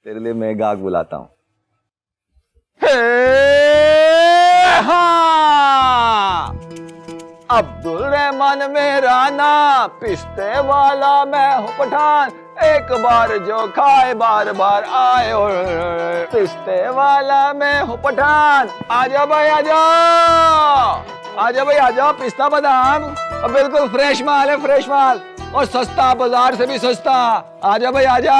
तेरे लिए मैं गाहक बुलाता हूँ। हाँ, अब्दुल रहमान मेरा नाम, पिस्ते वाला मैं हूँ पठान, एक बार जो खाए बार बार आए, पिस्ते वाला मैं हूँ पठान। आजा भाई आजा, आजा भाई आजा, पिस्ता बादाम और बिल्कुल फ्रेश माल है, फ्रेश माल और सस्ता, बाजार से भी सस्ता। आजा भाई आजा।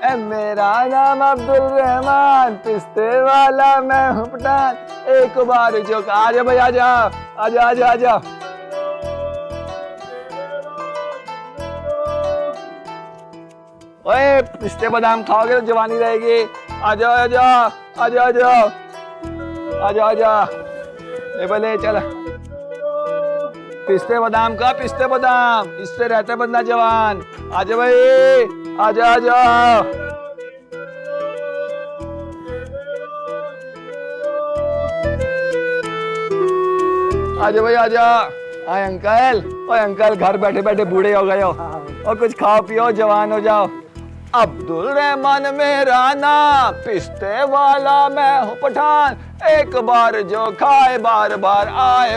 ए मेरा नाम अब्दुल रहमान, पिस्ते वाला मैं हूँ पठान, एक बार जो आजा भाई आजा, आजा आजा आजा। ओए पिस्ते बादाम खाओगे तो जवानी रहेगी। आजा आजा आजा आजा आजा आजा। ए भले चल, पिस्ते बादाम का, पिस्ते बादाम, इससे रहता है बंदा जवान। आजा भाई आजा आजा। आजा भाई आजा। आए अंकल, ओए अंकल घर बैठे बैठे बूढ़े हो गए हो और कुछ खाओ पियो जवान हो जाओ। अब्दुल रहमान मेरा नाम, पिस्ते वाला मैं हूँ पठान, एक बार जो खाए बार बार आए।